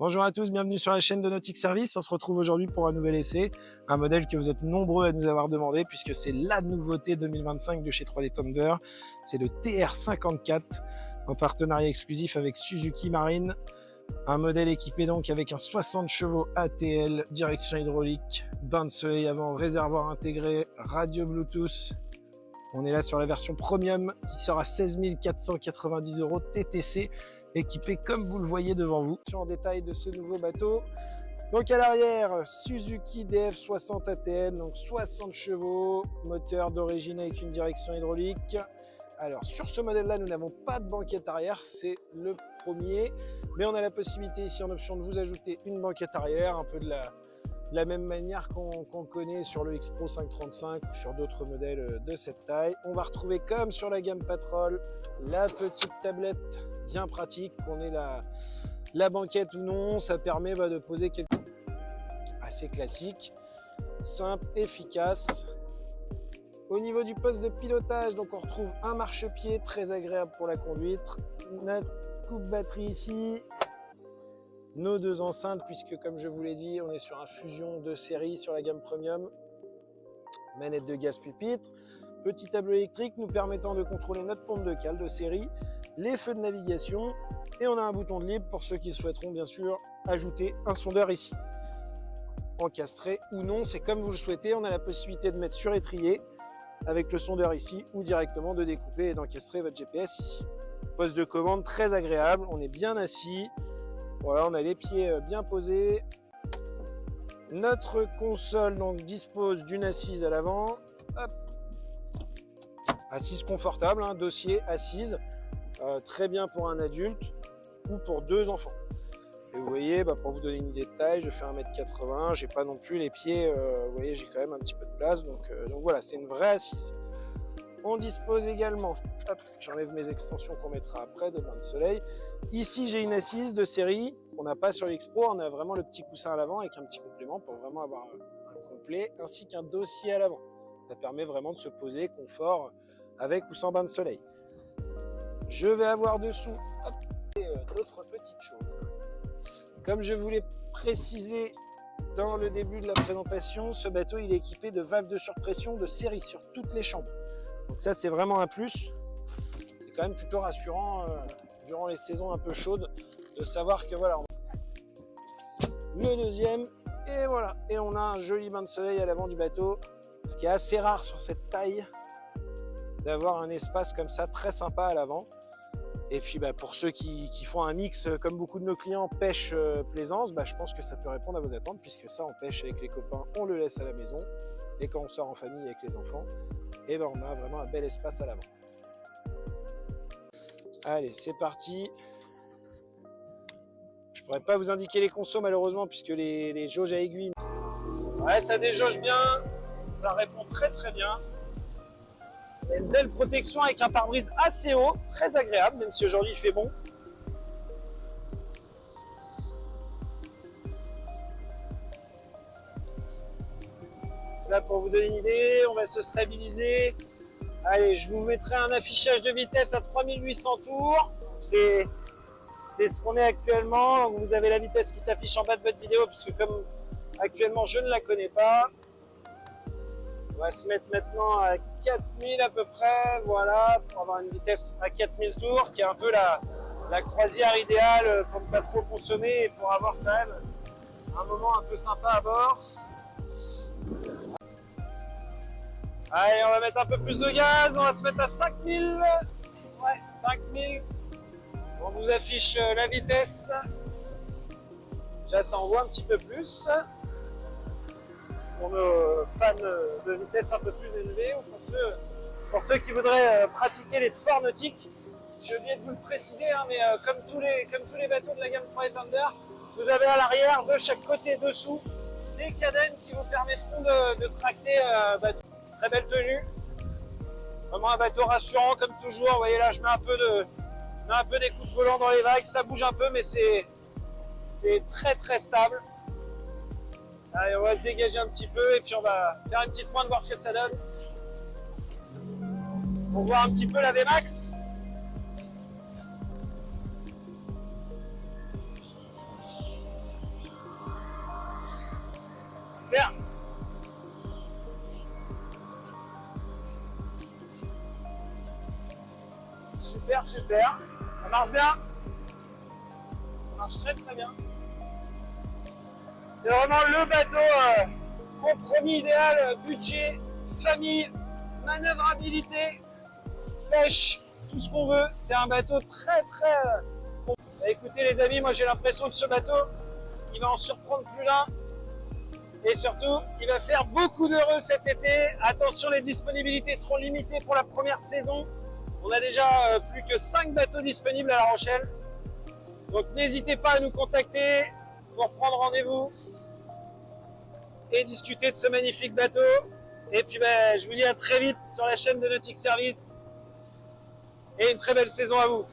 Bonjour à tous, bienvenue sur la chaîne de Nautic Service. On se retrouve aujourd'hui pour un nouvel essai, un modèle que vous êtes nombreux à nous avoir demandé puisque c'est la nouveauté 2025 de chez 3D Thunder. C'est le TR54 en partenariat exclusif avec Suzuki Marine. Un modèle équipé donc avec un 60 chevaux ATL, direction hydraulique, bain de soleil avant, réservoir intégré, radio Bluetooth. On est là sur la version premium qui sera à 16 490 € TTC, équipé comme vous le voyez devant vous. En détail de ce nouveau bateau. Donc à l'arrière, Suzuki DF60 ATN, donc 60 chevaux, moteur d'origine avec une direction hydraulique. Alors sur ce modèle-là, nous n'avons pas de banquette arrière, c'est le premier, mais on a la possibilité ici en option de vous ajouter une banquette arrière, un peu de la même manière qu'on connaît sur le X-Pro 535 ou sur d'autres modèles de cette taille. On va retrouver comme sur la gamme Patrol la petite tablette bien pratique, qu'on ait la banquette ou non, ça permet de poser quelque chose assez classique, simple, efficace. Au niveau du poste de pilotage, donc on retrouve un marchepied très agréable pour la conduite, notre coupe batterie ici, nos deux enceintes puisque comme je vous l'ai dit, on est sur un fusion de série sur la gamme premium, manette de gaz pupitre, petit tableau électrique nous permettant de contrôler notre pompe de cale de série, les feux de navigation et on a un bouton de libre pour ceux qui souhaiteront bien sûr ajouter un sondeur ici. Encastré ou non, c'est comme vous le souhaitez, on a la possibilité de mettre sur étrier avec le sondeur ici ou directement de découper et d'encastrer votre GPS ici. Poste de commande très agréable, on est bien assis, voilà, on a les pieds bien posés. Notre console donc dispose d'une assise à l'avant, assise confortable, dossier, assise, très bien pour un adulte ou pour deux enfants. Et vous voyez, pour vous donner une idée de taille, je fais 1,80 m, j'ai pas non plus les pieds, vous voyez, j'ai quand même un petit peu de place, donc voilà, c'est une vraie assise. On dispose également, j'enlève mes extensions qu'on mettra après de bain de soleil. Ici, j'ai une assise de série qu'on n'a pas sur l'X-Pro, on a vraiment le petit coussin à l'avant avec un petit complément pour vraiment avoir un complet, ainsi qu'un dossier à l'avant. Ça permet vraiment de se poser confort avec ou sans bain de soleil. Je vais avoir dessous d'autres petites choses. Comme je vous l'ai précisé dans le début de la présentation, ce bateau il est équipé de valves de surpression de série sur toutes les chambres. Donc ça c'est vraiment un plus. C'est quand même plutôt rassurant durant les saisons un peu chaudes de savoir que voilà. Le deuxième, et voilà. Et on a un joli bain de soleil à l'avant du bateau, ce qui est assez rare sur cette taille, d'avoir un espace comme ça très sympa à l'avant. Et puis pour ceux qui font un mix, comme beaucoup de nos clients, pêche plaisance, je pense que ça peut répondre à vos attentes, puisque ça on pêche avec les copains, on le laisse à la maison, et quand on sort en famille avec les enfants, et on a vraiment un bel espace à l'avant. Allez, c'est parti. Je pourrais pas vous indiquer les consos malheureusement, puisque les jauges à aiguille. Ouais, ça déjauge bien, ça répond très très bien. Il y a une belle protection avec un pare-brise assez haut, très agréable, même si aujourd'hui il fait bon. Là, pour vous donner une idée, on va se stabiliser. Allez, je vous mettrai un affichage de vitesse à 3800 tours. C'est ce qu'on est actuellement. Donc vous avez la vitesse qui s'affiche en bas de votre vidéo, puisque comme actuellement je ne la connais pas. On va se mettre maintenant à 4000 à peu près, voilà, pour avoir une vitesse à 4000 tours, qui est un peu la croisière idéale pour ne pas trop consommer et pour avoir quand même un moment un peu sympa à bord. Allez, on va mettre un peu plus de gaz, on va se mettre à 5000. Ouais, 5000. On vous affiche la vitesse. Déjà, ça envoie un petit peu plus. Pour nos fans de vitesse un peu plus élevée ou pour ceux qui voudraient pratiquer les sports nautiques. J'ai oublié de vous le préciser, mais comme tous les bateaux de la gamme 3D Thunder, vous avez à l'arrière, de chaque côté, dessous, des cadennes qui vous permettront de tracter très belle tenue. Vraiment un bateau rassurant comme toujours. Vous voyez là, je mets un peu des coups de volant dans les vagues, ça bouge un peu, mais c'est très très stable. Allez, on va se dégager un petit peu et puis on va faire une petite pointe, voir ce que ça donne. Pour voir un petit peu la Vmax. super, super. Ça marche bien. Ça marche très très bien. C'est vraiment le bateau compromis idéal, budget, famille, manœuvrabilité, pêche, tout ce qu'on veut. C'est un bateau très très... Écoutez les amis, moi j'ai l'impression que ce bateau, il va en surprendre plus d'un. Et surtout, il va faire beaucoup d'heureux cet été. Attention, les disponibilités seront limitées pour la première saison. On a déjà plus que 5 bateaux disponibles à La Rochelle. Donc n'hésitez pas à nous contacter pour prendre rendez-vous et discuter de ce magnifique bateau. Et puis je vous dis à très vite sur la chaîne de Nautic Service. Et une très belle saison à vous.